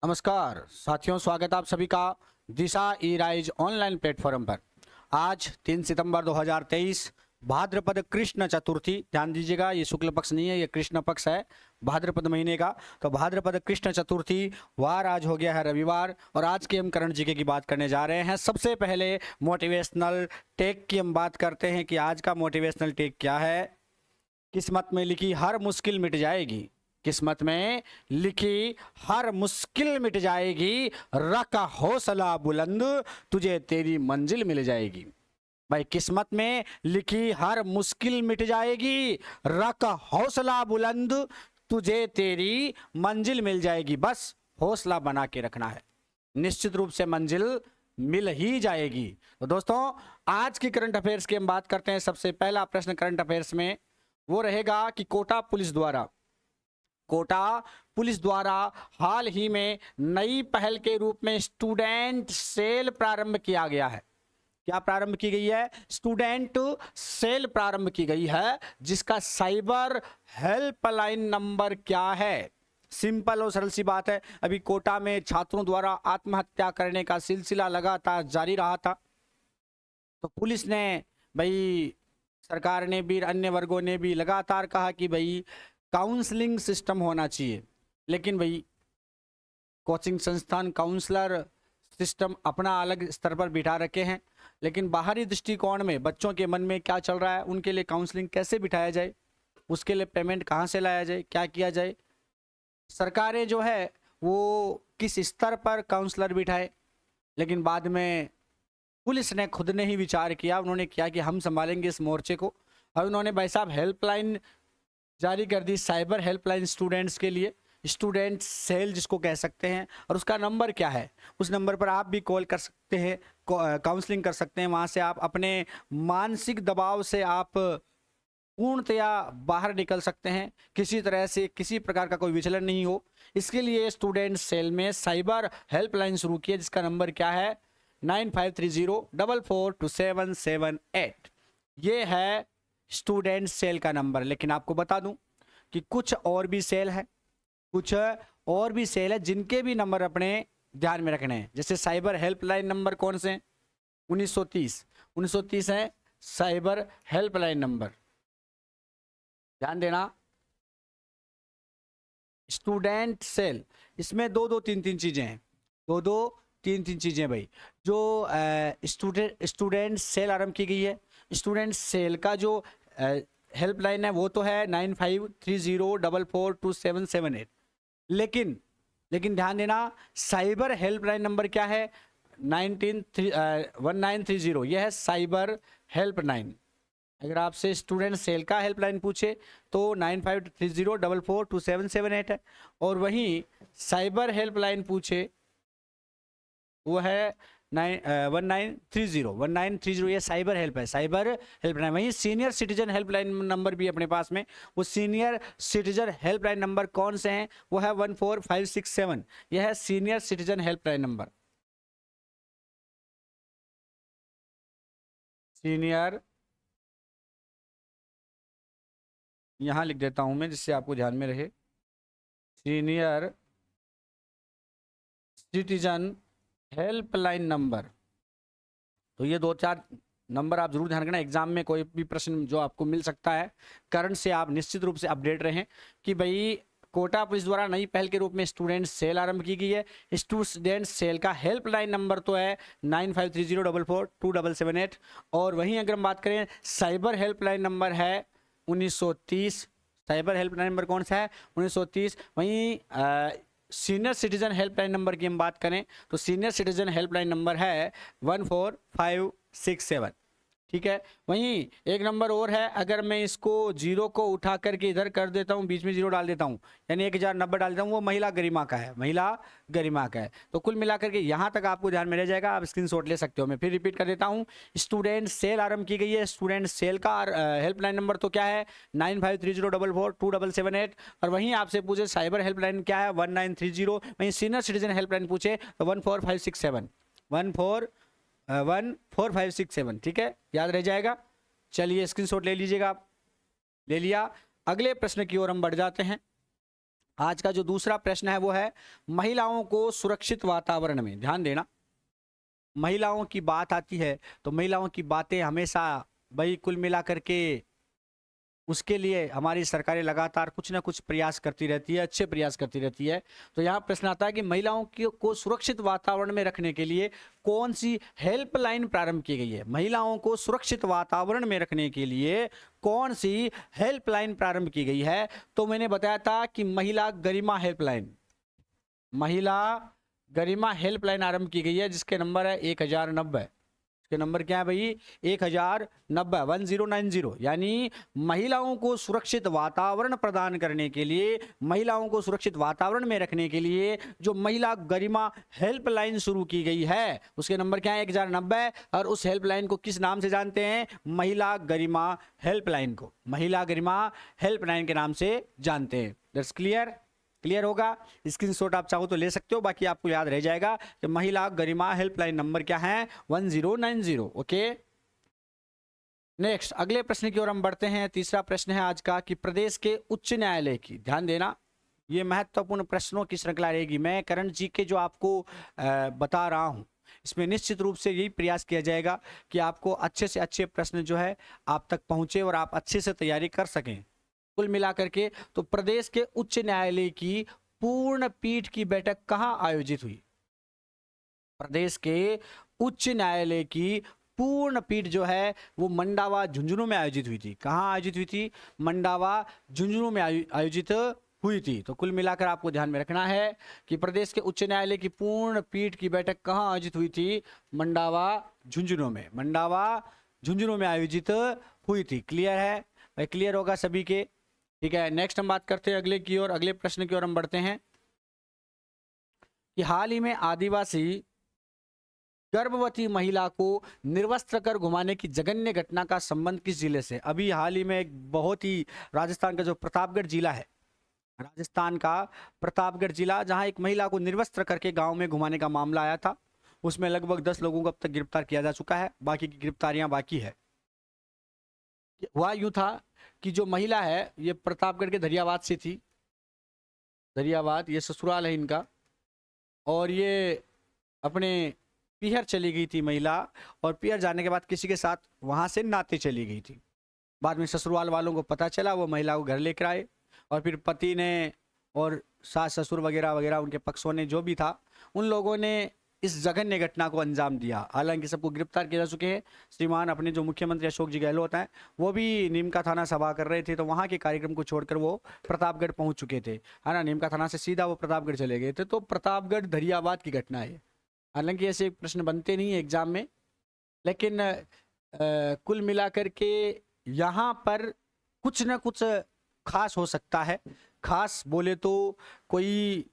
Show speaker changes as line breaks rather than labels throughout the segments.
नमस्कार साथियों, स्वागत आप सभी का दिशा ई राइज ऑनलाइन प्लेटफॉर्म पर। आज 3 सितंबर 2023 भाद्रपद कृष्ण चतुर्थी। ध्यान दीजिएगा, ये शुक्ल पक्ष नहीं है, ये कृष्ण पक्ष है भाद्रपद महीने का। तो भाद्रपद कृष्ण चतुर्थी वार आज हो गया है रविवार, और आज के हम करण जीके की बात करने जा रहे हैं। सबसे पहले मोटिवेशनल टेक की हम बात करते हैं कि आज का मोटिवेशनल टेक क्या है। किस्मत में लिखी हर मुश्किल मिट जाएगी, किस्मत में लिखी हर मुश्किल मिट जाएगी, रख हौसला बुलंद तुझे तेरी मंजिल मिल जाएगी। भाई, किस्मत में लिखी हर मुश्किल मिट जाएगी, रख हौसला बुलंद तुझे तेरी मंजिल मिल जाएगी। बस हौसला बना के रखना है, निश्चित रूप से मंजिल मिल ही जाएगी। तो दोस्तों, आज की करंट अफेयर्स की हम बात करते हैं। सबसे पहला प्रश्न करंट अफेयर्स में वो रहेगा कि कोटा पुलिस द्वारा हाल ही में नई पहल के रूप में स्टूडेंट सेल प्रारंभ किया गया है। क्या प्रारंभ की गई है? स्टूडेंट सेल प्रारंभ की गई है, जिसका साइबर हेल्पलाइन नंबर क्या है? सिंपल और सरल सी बात है। अभी कोटा में छात्रों द्वारा आत्महत्या करने का सिलसिला लगातार जारी रहा था, तो पुलिस ने, भाई सरकार ने भी, अन्य वर्गों ने भी लगातार कहा कि भाई काउंसलिंग सिस्टम होना चाहिए। लेकिन भाई कोचिंग संस्थान काउंसलर सिस्टम अपना अलग स्तर पर बिठा रखे हैं, लेकिन बाहरी दृष्टिकोण में बच्चों के मन में क्या चल रहा है, उनके लिए काउंसलिंग कैसे बिठाया जाए, उसके लिए पेमेंट कहाँ से लाया जाए, क्या किया जाए, सरकारें जो है वो किस स्तर पर काउंसलर बिठाए। लेकिन बाद में पुलिस ने खुद ने ही विचार किया, उन्होंने किया कि हम संभालेंगे इस मोर्चे को। और उन्होंने भाई साहब हेल्पलाइन जारी कर दी, साइबर हेल्पलाइन स्टूडेंट्स के लिए, स्टूडेंट सेल जिसको कह सकते हैं। और उसका नंबर क्या है? उस नंबर पर आप भी कॉल कर सकते हैं, काउंसलिंग कर सकते हैं। वहाँ से आप अपने मानसिक दबाव से आप पूर्णतया बाहर निकल सकते हैं, किसी तरह से किसी प्रकार का कोई विचलन नहीं हो। इसके लिए स्टूडेंट सेल में साइबर हेल्पलाइन शुरू की है, जिसका नंबर क्या है? 9530442778। ये है स्टूडेंट सेल का नंबर। लेकिन आपको बता दूं कि कुछ और भी सेल है जिनके भी नंबर अपने ध्यान में रखने हैं। जैसे साइबर हेल्पलाइन नंबर कौन से हैं? 1930 है साइबर हेल्पलाइन नंबर, ध्यान देना। स्टूडेंट सेल, इसमें दो तीन चीजें हैं, दो तीन चीजें भाई। जो स्टूडेंट सेल आरंभ की गई है, स्टूडेंट सेल का जो हेल्पलाइन है वो तो है 9530442778। लेकिन ध्यान देना, साइबर हेल्पलाइन नंबर क्या है? 1930। यह है साइबर हेल्पलाइन। अगर आपसे स्टूडेंट सेल का हेल्पलाइन पूछे तो 9530442778 है, और वहीं साइबर हेल्पलाइन पूछे वो है 1930 ये साइबर हेल्प है, साइबर हेल्पलाइन। वहीं सीनियर सिटीजन हेल्पलाइन नंबर भी अपने पास में, वो सीनियर सिटीजन हेल्पलाइन नंबर कौन से हैं? वो है 14567। यह है senior citizen helpline number. Senior, यहां लिख देता हूं मैं जिससे आपको ध्यान में रहे, सीनियर सिटीजन हेल्पलाइन नंबर। तो ये 2-4 नंबर आप जरूर ध्यान रखना। एग्जाम में कोई भी प्रश्न जो आपको मिल सकता है, करंट से आप निश्चित रूप से अपडेट रहें कि भाई कोटा पुलिस द्वारा नई पहल के रूप में स्टूडेंट सेल आरंभ की गई है। स्टूडेंट सेल का हेल्पलाइन नंबर तो है 9530442778। और वहीं अगर हम बात करें साइबर हेल्पलाइन नंबर है 1930। साइबर हेल्पलाइन नंबर कौन सा है? 1930। वहीं सीनियर सिटीजन हेल्पलाइन नंबर की हम बात करें तो सीनियर सिटीजन हेल्पलाइन नंबर है 14567। ठीक है। वहीं एक नंबर और है, अगर मैं इसको जीरो को उठा करके इधर कर देता हूं, बीच में जीरो डाल देता हूं, यानी 1090 डाल देता हूं, वो महिला गरिमा का है, महिला गरिमा का है। तो कुल मिलाकर के यहां तक आपको ध्यान में रह जाएगा, आप स्क्रीनशॉट ले सकते हो। मैं फिर रिपीट कर देता हूं, स्टूडेंट सेल आरंभ की गई है। स्टूडेंट सेल का हेल्पलाइन नंबर तो क्या है? 9530442778। और वहीं आपसे पूछे साइबर हेल्पलाइन क्या है? 1930। वहीं सीनियर सिटीजन हेल्पलाइन पूछे तो 14567 14567। ठीक है, याद रह जाएगा। चलिए स्क्रीनशॉट ले लीजिएगा आप। ले लिया। अगले प्रश्न की ओर हम बढ़ जाते हैं। आज का जो दूसरा प्रश्न है वो है महिलाओं को सुरक्षित वातावरण में, ध्यान देना, महिलाओं की बात आती है तो महिलाओं की बातें हमेशा भाई कुल मिलाकर के उसके लिए हमारी सरकारें लगातार कुछ ना कुछ प्रयास करती रहती है, अच्छे प्रयास करती रहती है। तो यहाँ प्रश्न आता है कि महिलाओं को सुरक्षित वातावरण में रखने के लिए कौन सी हेल्पलाइन प्रारंभ की गई है। महिलाओं को सुरक्षित वातावरण में रखने के लिए कौन सी हेल्पलाइन प्रारंभ की गई है। तो मैंने बताया था कि महिला गरिमा हेल्पलाइन, महिला गरिमा हेल्पलाइन आरंभ की गई है, जिसके नंबर है 1090। इसके नंबर क्या है भाई? 1090, 1090। यानी महिलाओं को सुरक्षित वातावरण प्रदान करने के लिए, महिलाओं को सुरक्षित वातावरण में रखने के लिए जो महिला गरिमा हेल्पलाइन शुरू की गई है उसके नंबर क्या है? 1090। और उस हेल्पलाइन को किस नाम से जानते हैं? महिला गरिमा हेल्पलाइन को महिला गरिमा हेल्पलाइन के नाम से जानते हैं। That's clear? क्लियर होगा? स्क्रीनशॉट आप चाहो तो ले सकते हो, बाकी आपको याद रह जाएगा कि महिला गरिमा हेल्पलाइन नंबर क्या है? 1090। ओके, नेक्स्ट अगले प्रश्न की ओर हम बढ़ते हैं। तीसरा प्रश्न है आज का कि प्रदेश के उच्च न्यायालय की, ध्यान देना ये महत्वपूर्ण प्रश्नों की श्रृंखला रहेगी। मैं करंट जी के जो आपको बता रहा हूं इसमें निश्चित रूप से यही प्रयास किया जाएगा कि आपको अच्छे से अच्छे प्रश्न जो है आप तक पहुंचे और आप अच्छे से तैयारी कर सकें। कुल मिलाकर के तो प्रदेश के उच्च न्यायालय की पूर्ण पीठ की बैठक कहां आयोजित हुई? प्रदेश के उच्च न्यायालय की पूर्ण पीठ जो है वो मंडावा झुंझुनू में आयोजित हुई थी। कहां आयोजित हुई थी? मंडावा झुंझुनू में आयोजित हुई थी। तो कुल मिलाकर आपको ध्यान में रखना है कि प्रदेश के उच्च न्यायालय की पूर्ण पीठ की बैठक कहां आयोजित हुई थी? मंडावा झुंझुनू में, मंडावा झुंझुनू में आयोजित हुई थी। क्लियर है भाई? क्लियर होगा सभी के? ठीक है, नेक्स्ट हम बात करते हैं अगले की ओर, अगले प्रश्न की ओर हम बढ़ते हैं कि हाल ही में आदिवासी गर्भवती महिला को निर्वस्त्र कर घुमाने की जघन्य घटना का संबंध किस जिले से? अभी हाल ही में एक बहुत ही, राजस्थान का जो प्रतापगढ़ जिला है, राजस्थान का प्रतापगढ़ जिला, जहां एक महिला को निर्वस्त्र करके गांव में घुमाने का मामला आया था, उसमें लगभग 10 लोगों को अब तक गिरफ्तार किया जा चुका है, बाकी की गिरफ्तारियां बाकी है। हुआ यूं था कि जो महिला है ये प्रतापगढ़ के दरियावाद से थी, दरियावाद ये ससुराल है इनका, और ये अपने पीहर चली गई थी महिला, और पीहर जाने के बाद किसी के साथ वहां से नाते चली गई थी। बाद में ससुराल वालों को पता चला, वो महिला को घर लेकर आए, और फिर पति ने और सास ससुर वगैरह वगैरह उनके पक्षों ने जो भी था उन लोगों ने इस जघन्य घटना को अंजाम दिया। हालांकि सबको गिरफ्तार किए जा चुके हैं। श्रीमान अपने जो मुख्यमंत्री अशोक जी गहलोत हैं वो भी नीमका थाना सभा कर रहे थे, तो वहाँ के कार्यक्रम को छोड़कर वो प्रतापगढ़ पहुँच चुके थे, है ना। नीमका थाना से सीधा वो प्रतापगढ़ चले गए थे। तो प्रतापगढ़ दरियाबाद की घटना है। हालांकि ऐसे प्रश्न बनते नहीं है एग्जाम में, लेकिन कुल मिलाकर के यहाँ पर कुछ ना कुछ खास हो सकता है। खास बोले तो कोई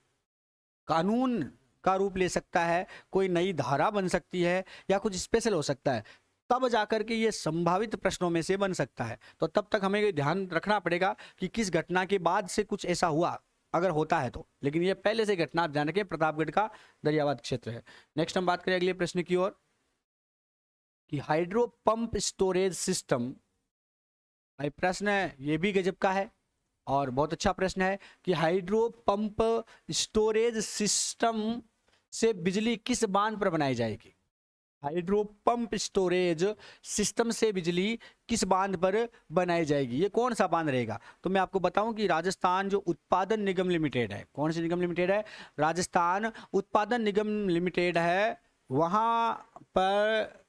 कानून का रूप ले सकता है, कोई नई धारा बन सकती है, या कुछ स्पेशल हो सकता है, तब जाकर के ये संभावित प्रश्नों में से बन सकता है। तो तब तक हमें ध्यान रखना पड़ेगा कि किस घटना के बाद से कुछ ऐसा हुआ, अगर होता है तो। लेकिन ये पहले से घटना आप ध्यान रखें, प्रतापगढ़ का दरियावाद क्षेत्र है। नेक्स्ट हम बात करें अगले प्रश्न की ओर कि हाइड्रो पंप स्टोरेज सिस्टम। भाई प्रश्न है ये भी गजब का है और बहुत अच्छा प्रश्न है कि हाइड्रो पंप स्टोरेज सिस्टम से बिजली किस बांध पर बनाई जाएगी? हाइड्रो पंप स्टोरेज सिस्टम से बिजली किस बांध पर बनाई जाएगी? ये कौन सा बांध रहेगा? तो मैं आपको बताऊं कि राजस्थान जो उत्पादन निगम लिमिटेड है, कौन सी निगम लिमिटेड है? राजस्थान उत्पादन निगम लिमिटेड है। वहां पर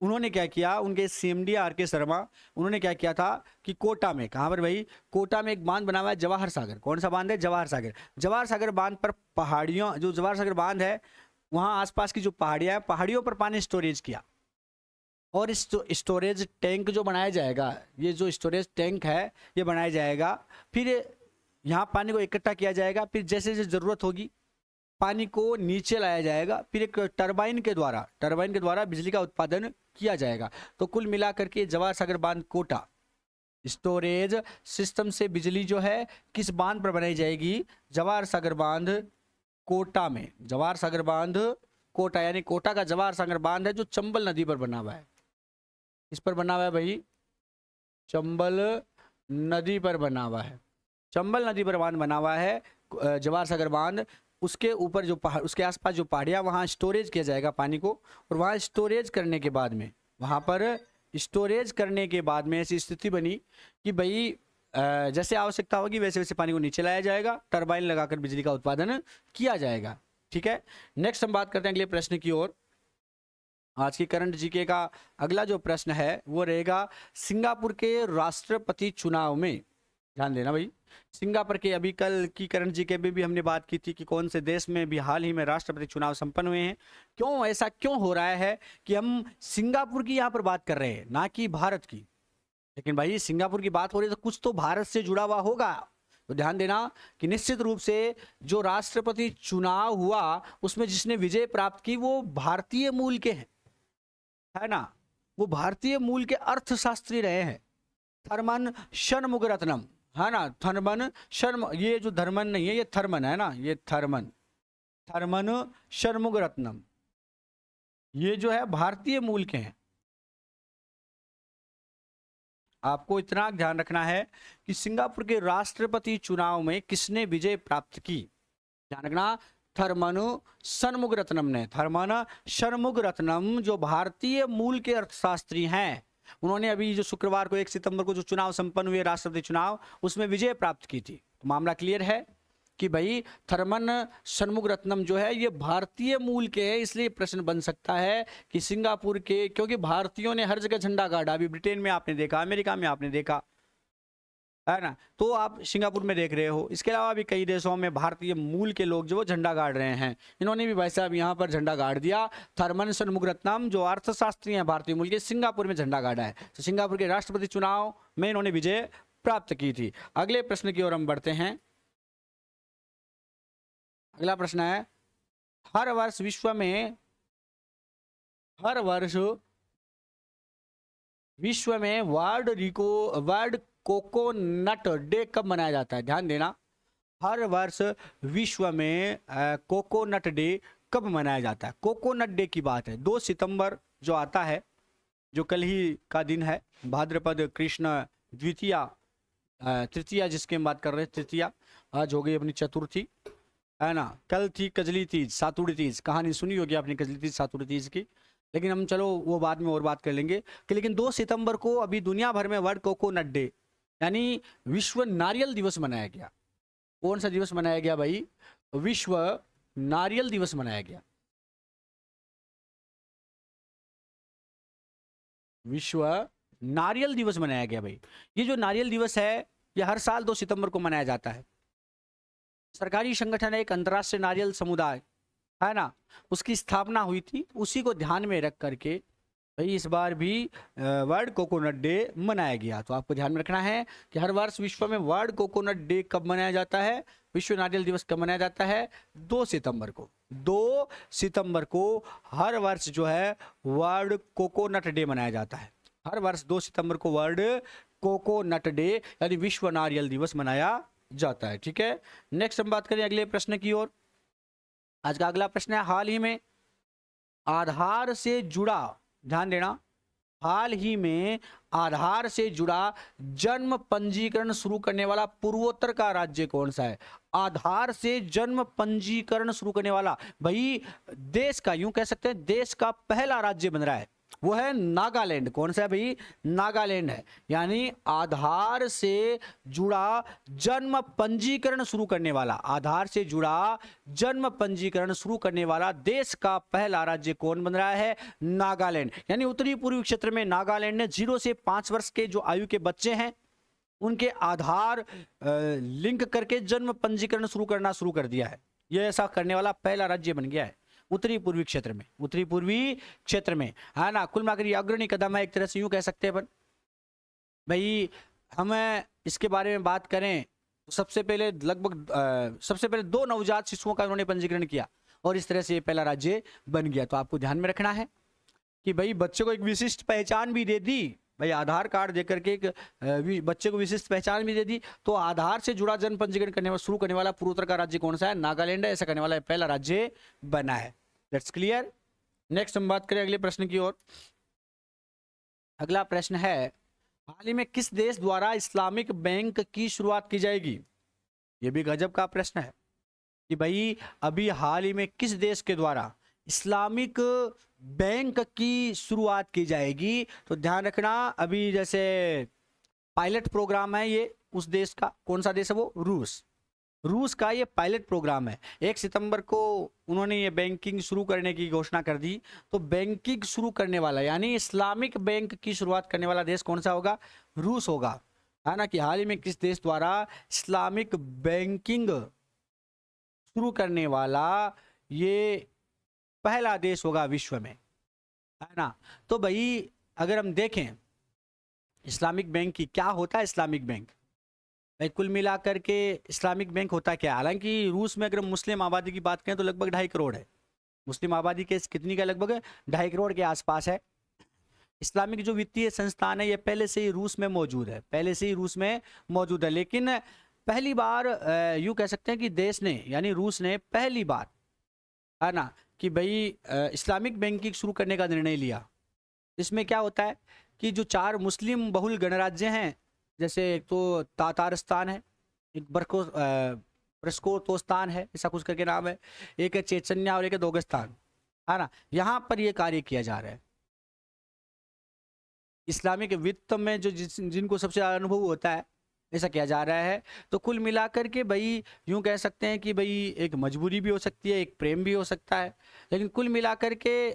उन्होंने क्या किया, उनके सीएमडी आर के शर्मा, उन्होंने क्या किया था कि कोटा में, कहां पर भाई? कोटा में एक बांध बना हुआ है जवाहर सागर। कौन सा बांध है? जवाहर सागर। जवाहर सागर बांध पर पहाड़ियों, जो जवाहर सागर बांध है वहां आसपास की जो पहाड़ियां हैं, पहाड़ियों पर पानी स्टोरेज किया। और इस स्टोरेज टैंक जो बनाया जाएगा, ये जो स्टोरेज टैंक है ये बनाया जाएगा, फिर यहाँ पानी को इकट्ठा किया जाएगा, फिर जैसे जैसे जरूरत होगी पानी को नीचे लाया जाएगा, फिर एक टरबाइन के द्वारा बिजली का उत्पादन किया जाएगा। तो कुल मिलाकर के जवाहर सागर बांध कोटा स्टोरेज सिस्टम से बिजली जो है किस बांध पर बनाई जाएगी? जवाहर सागर बांध कोटा में। जवाहर सागर बांध कोटा, यानी कोटा का जवाहर सागर बांध है जो चंबल नदी पर बना हुआ है। इस पर बना हुआ है भाई? चंबल नदी पर बना हुआ है। चंबल नदी पर बांध बना हुआ है, जवाहर सागर बांध। उसके ऊपर जो पहाड़, उसके आसपास जो पहाड़ियाँ, वहाँ स्टोरेज किया जाएगा पानी को। और वहाँ स्टोरेज करने के बाद में, वहाँ पर स्टोरेज करने के बाद में ऐसी स्थिति बनी कि भाई जैसे आवश्यकता होगी वैसे वैसे पानी को नीचे लाया जाएगा, टरबाइन लगाकर बिजली का उत्पादन किया जाएगा। ठीक है, नेक्स्ट हम बात करते हैं अगले प्रश्न की ओर। आज की करंट जीके का अगला जो प्रश्न है वो रहेगा सिंगापुर के राष्ट्रपति चुनाव में। ध्यान देना भाई, सिंगापुर के, अभी कल की करंट जीके में भी हमने बात की थी कि कौन से देश में भी हाल ही में राष्ट्रपति चुनाव संपन्न हुए हैं। क्यों ऐसा क्यों हो रहा है कि हम सिंगापुर की यहाँ पर बात कर रहे हैं, ना कि भारत की। लेकिन भाई सिंगापुर की बात हो रही है तो कुछ तो भारत से जुड़ा हुआ होगा। तो ध्यान देना कि निश्चित रूप से जो राष्ट्रपति चुनाव हुआ उसमें जिसने विजय प्राप्त की वो भारतीय मूल के हैं, है ना, वो भारतीय मूल के अर्थशास्त्री रहे हैं, थर्मन षणमुगरत्नम, है ना, थर्मन शर्म, ये जो धर्मन नहीं है ये थर्मन है ना, ये थर्मन षणमुगरत्नम, ये जो है भारतीय मूल के हैं। आपको इतना ध्यान रखना है कि सिंगापुर के राष्ट्रपति चुनाव में किसने विजय प्राप्त की। ध्यान रखना, थर्मन षणमुगरत्नम ने, थर्मन षणमुगरत्नम जो भारतीय मूल के अर्थशास्त्री हैं, उन्होंने अभी जो शुक्रवार को 1 सितंबर को जो चुनाव संपन्न हुए राष्ट्रपति चुनाव, उसमें विजय प्राप्त की थी। तो मामला क्लियर है कि भाई थर्मन षणमुगरत्नम जो है ये भारतीय मूल के हैं। इसलिए प्रश्न बन सकता है कि सिंगापुर के, क्योंकि भारतीयों ने हर जगह झंडा गाड़ा, अभी ब्रिटेन में आपने देखा, अमेरिका में आपने देखा, है ना, तो आप सिंगापुर में देख रहे हो। इसके अलावा भी कई देशों में भारतीय मूल के लोग जो वो झंडा गाड़ रहे हैं, इन्होंने भी भाई साहब यहाँ पर झंडा गाड़ दिया। थर्मन षणमुगरत्नम जो अर्थशास्त्री हैं भारतीय मूल के, सिंगापुर में झंडा गाड़ा है। तो सिंगापुर के राष्ट्रपति चुनाव में इन्होंने विजय प्राप्त की थी। अगले प्रश्न की ओर हम बढ़ते हैं। अगला प्रश्न है, हर वर्ष विश्व में वर्ल्ड कोकोनट डे कब मनाया जाता है। ध्यान देना, हर वर्ष विश्व में कोकोनट डे कब मनाया जाता है। कोकोनट डे की बात है, 2 सितंबर जो आता है, जो कल ही का दिन है, भाद्रपद कृष्ण द्वितीया, तृतीया जिसकी हम बात कर रहे हैं, तृतीया, आज हो गई अपनी चतुर्थी, है ना, कल थी कजली तीज, सातुड़ी तीज, कहानी सुनी होगी आपने कजली तीज सातुड़ी तीज की, लेकिन हम चलो वो बाद में और बात कर लेंगे कि लेकिन 2 सितंबर को अभी दुनिया भर में वर्ल्ड कोकोनट डे यानी विश्व नारियल दिवस मनाया गया। कौन सा दिवस मनाया गया भाई? विश्व नारियल दिवस मनाया गया। विश्व नारियल दिवस मनाया गया भाई। ये जो नारियल दिवस है ये हर साल 2 सितंबर को मनाया जाता है। सरकारी संगठन है एक अंतर्राष्ट्रीय नारियल समुदाय, है ना, उसकी स्थापना हुई थी। उसी को ध्यान में रख करके भाई इस बार भी वर्ल्ड कोकोनट डे मनाया गया। तो आपको ध्यान में रखना है कि हर वर्ष विश्व में वर्ल्ड कोकोनट डे कब मनाया जाता है, विश्व नारियल दिवस कब मनाया जाता है? 2 सितंबर को। 2 सितंबर को हर वर्ष जो है वर्ल्ड कोकोनट डे मनाया जाता है। हर वर्ष 2 सितंबर को वर्ल्ड कोकोनट डे यानी विश्व नारियल दिवस मनाया जाता है। ठीक है, नेक्स्ट हम बात करें अगले प्रश्न की ओर। आज का अगला प्रश्न है, हाल ही में आधार से जुड़ा, ध्यान देना, हाल ही में आधार से जुड़ा जन्म पंजीकरण शुरू करने वाला पूर्वोत्तर का राज्य कौन सा है? आधार से जन्म पंजीकरण शुरू करने वाला भाई देश का, यूं कह सकते हैं देश का पहला राज्य बन रहा है, वो है नागालैंड। कौन सा है भाई? नागालैंड है। यानी आधार से जुड़ा जन्म पंजीकरण शुरू करने वाला, आधार से जुड़ा जन्म पंजीकरण शुरू करने वाला देश का पहला राज्य कौन बन रहा है? नागालैंड। यानी उत्तरी पूर्वी क्षेत्र में नागालैंड ने 0 से 5 वर्ष के जो आयु के बच्चे हैं उनके आधार लिंक करके जन्म पंजीकरण शुरू कर दिया है। यह ऐसा करने वाला पहला राज्य बन गया है उत्तरी पूर्वी क्षेत्र में, उत्तरी पूर्वी क्षेत्र में, है ना। कुल मिलाकर अग्रणी कदम है, एक तरह से यूं कह सकते हैं अपन। भाई हमें इसके बारे में बात करें तो सबसे पहले 2 नवजात शिशुओं का उन्होंने पंजीकरण किया और इस तरह से ये पहला राज्य बन गया। तो आपको ध्यान में रखना है कि भाई बच्चे को एक विशिष्ट पहचान भी दे दी, भाई आधार कार्ड देकर के एक बच्चे को विशिष्ट पहचान भी दे दी। तो आधार से जुड़ा जन्म पंजीकरण शुरू करने वाला पूर्वोत्तर का राज्य कौन सा है? नागालैंड है। ऐसा करने वाला पहला राज्य बना है। That's clear. नेक्स्ट हम बात करें अगले प्रश्न की ओर। अगला प्रश्न है, हाल ही में किस देश द्वारा इस्लामिक बैंक की शुरुआत की जाएगी? ये भी गजब का प्रश्न है कि भाई अभी हाल ही में किस देश के द्वारा इस्लामिक बैंक की शुरुआत की जाएगी। तो ध्यान रखना, अभी जैसे पायलट प्रोग्राम है ये उस देश का, कौन सा देश है वो, रूस। रूस का ये पायलट प्रोग्राम है। 1 सितंबर को उन्होंने ये बैंकिंग शुरू करने की घोषणा कर दी। तो बैंकिंग शुरू करने वाला यानी इस्लामिक बैंक की शुरुआत करने वाला देश कौन सा होगा, रूस होगा, है ना। कि हाल ही में किस देश द्वारा इस्लामिक बैंकिंग शुरू करने वाला ये पहला देश होगा विश्व में, है ना। तो भाई अगर हम देखें इस्लामिक बैंक की, क्या होता है इस्लामिक बैंक भाई, कुल मिलाकर के इस्लामिक बैंक होता क्या है। हालांकि रूस में अगर मुस्लिम आबादी की बात करें तो लगभग 2.5 करोड़ है। मुस्लिम आबादी के कितनी का, लगभग 2.5 करोड़ के आसपास है। इस्लामिक जो वित्तीय संस्थान है ये पहले से ही रूस में मौजूद है, पहले से ही रूस में मौजूद है। लेकिन पहली बार यूँ कह सकते हैं कि देश ने यानी रूस ने पहली बार, है ना, कि भाई इस्लामिक बैंकिंग शुरू करने का निर्णय लिया। इसमें क्या होता है कि जो 4 मुस्लिम बहुल गणराज्य हैं, जैसे एक तो तातारस्तान है, एक बर्कोतोस्तान है, ऐसा कुछ करके नाम है, एक है चेचन्या और एक है दोगस्तान, है ना। यहाँ पर ये कार्य किया जा रहा है। इस्लामिक वित्त में जो जिनको सबसे ज़्यादा अनुभव होता है, ऐसा किया जा रहा है। तो कुल मिलाकर के भाई यूं कह सकते हैं कि भाई एक मजबूरी भी हो सकती है, एक प्रेम भी हो सकता है। लेकिन कुल मिलाकर के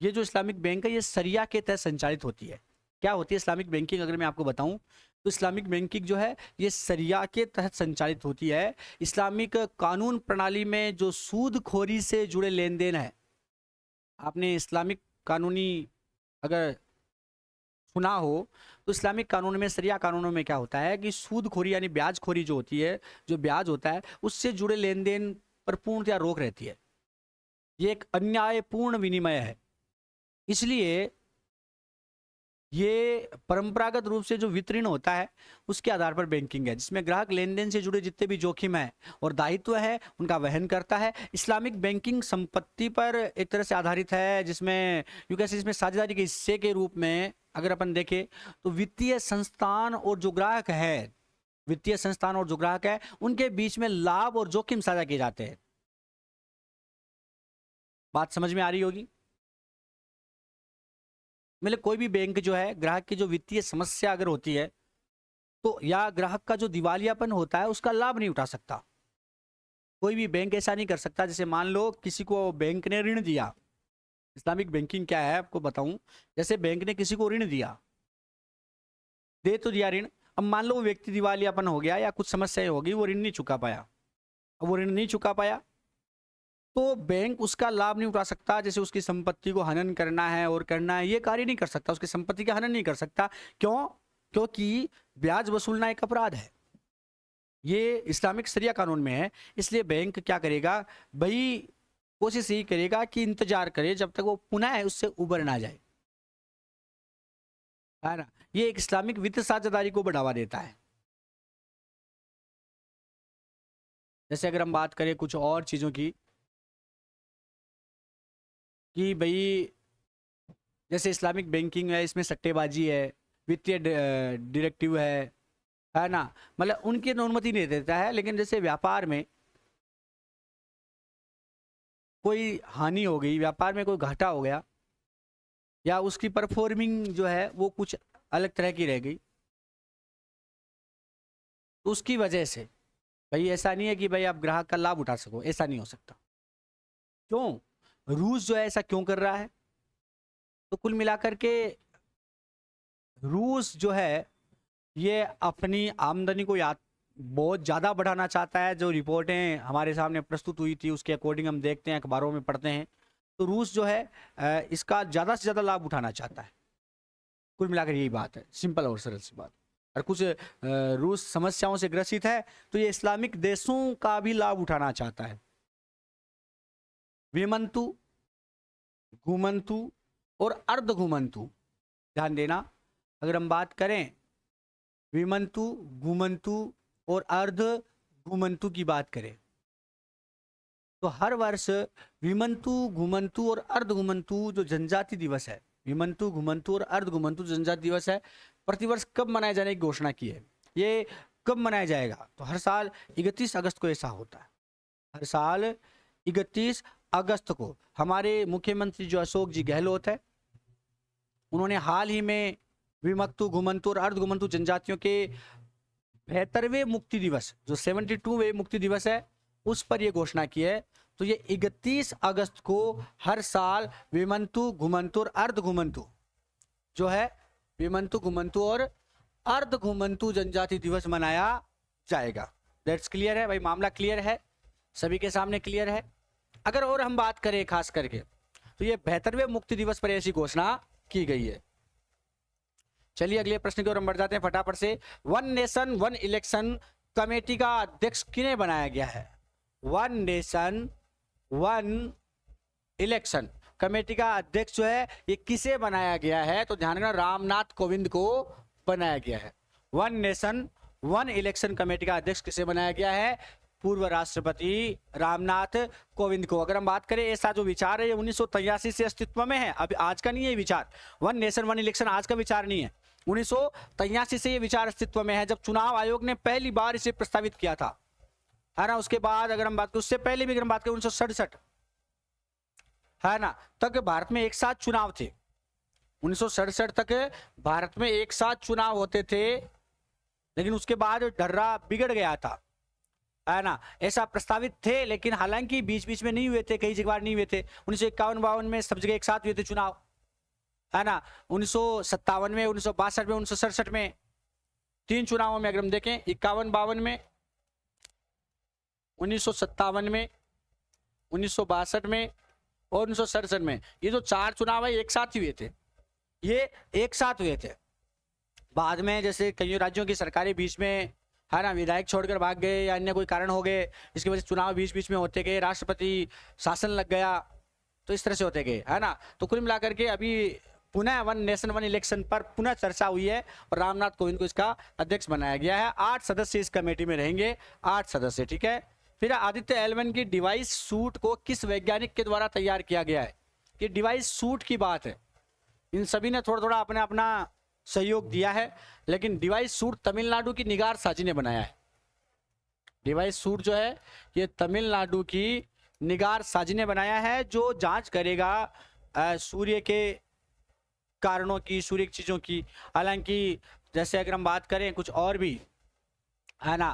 ये जो इस्लामिक बैंक है ये शरिया के तहत संचालित होती है। क्या होती है इस्लामिक बैंकिंग, अगर मैं आपको बताऊं तो इस्लामिक बैंकिंग जो है ये शरिया के तहत संचालित होती है। इस्लामिक कानून प्रणाली में जो सूदखोरी से जुड़े लेन देन है, आपने इस्लामिक कानूनी अगर सुना हो तो इस्लामिक कानून में, शरिया कानूनों में क्या होता है कि सूदखोरी यानी ब्याजखोरी जो होती है, जो ब्याज होता है उससे जुड़े लेन देन पर पूर्णतया रोक रहती है। ये एक अन्यायपूर्ण विनिमय है। इसलिए ये परंपरागत रूप से जो वितरण होता है उसके आधार पर बैंकिंग है, जिसमें ग्राहक लेन देन से जुड़े जितने भी जोखिम है और दायित्व है उनका वहन करता है। इस्लामिक बैंकिंग संपत्ति पर एक तरह से आधारित है, जिसमें यू कैसे इसमें साझेदारी के हिस्से के रूप में अगर अपन देखें तो वित्तीय संस्थान और जो ग्राहक है, वित्तीय संस्थान और जो ग्राहक है उनके बीच में लाभ और जोखिम साझा किए जाते हैं। बात समझ में आ रही होगी। मतलब कोई भी बैंक जो है, ग्राहक की जो वित्तीय समस्या अगर होती है तो या ग्राहक का जो दिवालियापन होता है उसका लाभ नहीं उठा सकता। कोई भी बैंक ऐसा नहीं कर सकता। जैसे मान लो किसी को बैंक ने ऋण दिया, इस्लामिक बैंकिंग क्या है आपको बताऊं। जैसे बैंक ने किसी को ऋण दिया, दे तो दिया ऋण, अब मान लो वो व्यक्ति दिवालियापन हो गया या कुछ समस्याएं होगी, वो ऋण नहीं चुका पाया। अब वो ऋण नहीं चुका पाया तो बैंक उसका लाभ नहीं उठा सकता। जैसे उसकी संपत्ति को हनन करना है और करना है, ये कार्य नहीं कर सकता, उसकी संपत्ति का हनन नहीं कर सकता। क्यों? क्योंकि ब्याज वसूलना एक अपराध है, ये इस्लामिक शरिया कानून में है। इसलिए बैंक क्या करेगा भाई, कोशिश यही करेगा कि इंतजार करे जब तक वो पुनः उससे उबर ना जाए, है ना। ये एक इस्लामिक वित्त साझेदारी को बढ़ावा देता है। जैसे अगर हम बात करें कुछ और चीज़ों की कि भाई जैसे इस्लामिक बैंकिंग है, इसमें सट्टेबाजी है, वित्तीय डायरेक्टिव है ना, मतलब उनकी अनुमति नहीं देता है। लेकिन जैसे व्यापार में कोई हानि हो गई, व्यापार में कोई घाटा हो गया या उसकी परफॉर्मिंग जो है वो कुछ अलग तरह की रह गई, तो उसकी वजह से भाई ऐसा नहीं है कि भाई आप ग्राहक का लाभ उठा सको, ऐसा नहीं हो सकता। क्यों? रूस जो है ऐसा क्यों कर रहा है? तो कुल मिलाकर के रूस जो है ये अपनी आमदनी को बहुत ज़्यादा बढ़ाना चाहता है। जो रिपोर्टें हमारे सामने प्रस्तुत हुई थी उसके अकॉर्डिंग हम देखते हैं, अखबारों में पढ़ते हैं, तो रूस जो है इसका ज़्यादा से ज़्यादा लाभ उठाना चाहता है। कुल मिलाकर यही बात है, सिंपल और सरल सी बात। और कुछ रूस समस्याओं से ग्रसित है तो ये इस्लामिक देशों का भी लाभ उठाना चाहता है। विमंतु, घुमंतु और अर्ध घुमंतु, ध्यान देना, अगर हम बात करें विमंतु, घुमंतु और अर्ध घुमंतु की बात करें तो हर वर्ष विमंतु, घुमंतु और अर्ध घुमंतु जो जनजाति दिवस है, विमंतु, घुमंतु और अर्ध घुमंतु जनजाति दिवस है, प्रतिवर्ष कब मनाए जाने की घोषणा की है। ये कब मनाया जाएगा? तो हर साल 31 अगस्त को ऐसा होता है। हर साल 31 अगस्त को हमारे मुख्यमंत्री जो अशोक जी गहलोत है, उन्होंने हाल ही में विमुक्त, घुमंतु और अर्ध घुमंतु जनजातियों के 72वें मुक्ति दिवस, जो 72वें मुक्ति दिवस है, उस पर यह घोषणा की है। तो ये 31 अगस्त को हर साल विमुक्त, घुमंतु और अर्ध घुमंतु जो है, विमुक्त, घुमंतु और अर्ध घुमंतु जनजाति दिवस मनाया जाएगा। दैट्स क्लियर है भाई, मामला क्लियर है, सभी के सामने क्लियर है। अगर और हम बात करें खास करके, तो ये 72वें मुक्ति दिवस पर ऐसी घोषणा की गई है। चलिए अगले प्रश्न की ओर हम बढ़ जाते हैं फटाफट से। One nation one election committee का अध्यक्ष किन्हें बनाया गया है? One nation one election committee का अध्यक्ष जो है, ये किसे बनाया गया है? तो ध्यान रखना, रामनाथ कोविंद को बनाया गया है। One nation one election committee का अध्यक्ष किसे बनाया गया है? पूर्व राष्ट्रपति रामनाथ कोविंद को। अगर हम बात करें, ऐसा जो विचार है ये 1983 से अस्तित्व में है, अभी आज का नहीं है विचार। वन नेशन वन इलेक्शन आज का विचार नहीं है, 1983 से ये विचार अस्तित्व में है, जब चुनाव आयोग ने पहली बार इसे प्रस्तावित किया था, है ना। उसके बाद अगर हम बात करें, उससे पहले भी अगर हम बात करें 1967, है ना, तक भारत में एक साथ चुनाव थे। 1967 तक भारत में एक साथ चुनाव होते थे, लेकिन उसके बाद ढर्रा बिगड़ गया था, है ना। ऐसा प्रस्तावित थे, लेकिन हालांकि बीच बीच में नहीं हुए थे, कई जगह नहीं हुए थे। 1951-52 में सब जगह एक साथ हुए थे चुनाव, है ना। 1957 में, 1962 में, 1967 में, 3 चुनावों में अगर हम देखें, 51-52 में, 1957 में, 1962 में और 1967 में, ये जो 4 चुनाव है एक साथ ही हुए थे, ये एक साथ हुए थे। बाद में जैसे कई राज्यों की सरकारें बीच में, है ना, विधायक छोड़कर भाग गए या अन्य कोई कारण हो गए, इसकी वजह से चुनाव बीच बीच में होते गए, राष्ट्रपति शासन लग गया, तो इस तरह से होते गए, है ना। तो कुल मिलाकर के अभी पुनः वन नेशन वन इलेक्शन पर पुनः चर्चा हुई है और रामनाथ कोविंद को इसका अध्यक्ष बनाया गया है। 8 सदस्य इस कमेटी में रहेंगे, 8 सदस्य, ठीक है। फिर आदित्य L1 की डिवाइस सूट को किस वैज्ञानिक के द्वारा तैयार किया गया है? कि डिवाइस सूट की बात है, इन सभी ने थोड़ा थोड़ा अपना अपना सहयोग दिया है, लेकिन डिवाइस सूट तमिलनाडु की निगार साजी ने बनाया है। डिवाइस सूट जो है ये तमिलनाडु की निगार साजी ने बनाया है, जो जांच करेगा सूर्य के कारणों की, सूर्य की चीजों की। हालांकि जैसे अगर हम बात करें कुछ और भी, है ना,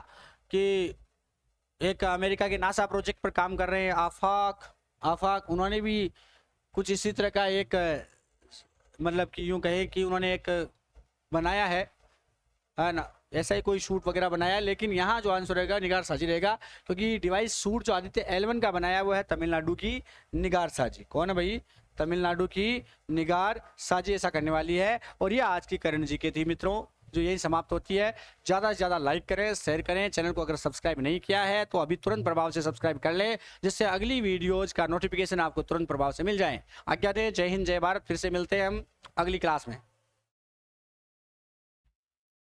कि एक अमेरिका के नासा प्रोजेक्ट पर काम कर रहे हैं आफाक, उन्होंने भी कुछ इसी तरह का एक, मतलब कि यूं कहे कि उन्होंने एक बनाया है ना, ऐसा ही कोई शूट वगैरह बनाया है। लेकिन यहाँ जो आंसर रहेगा निगार साजी रहेगा, क्योंकि डिवाइस सूट जो आदित्य L1 का बनाया वो है तमिलनाडु की निगार साजी। कौन है भाई? तमिलनाडु की निगार साजी ऐसा करने वाली है। और ये आज की करंट जीके थी मित्रों, जो यही समाप्त होती है। ज़्यादा से ज़्यादा लाइक करें, शेयर करें। चैनल को अगर सब्सक्राइब नहीं किया है तो अभी तुरंत प्रभाव से सब्सक्राइब कर लें, जिससे अगली वीडियोज का नोटिफिकेशन आपको तुरंत प्रभाव से मिल जाए। आज्ञा दें, जय हिंद, जय भारत। फिर से मिलते हैं हम अगली क्लास में।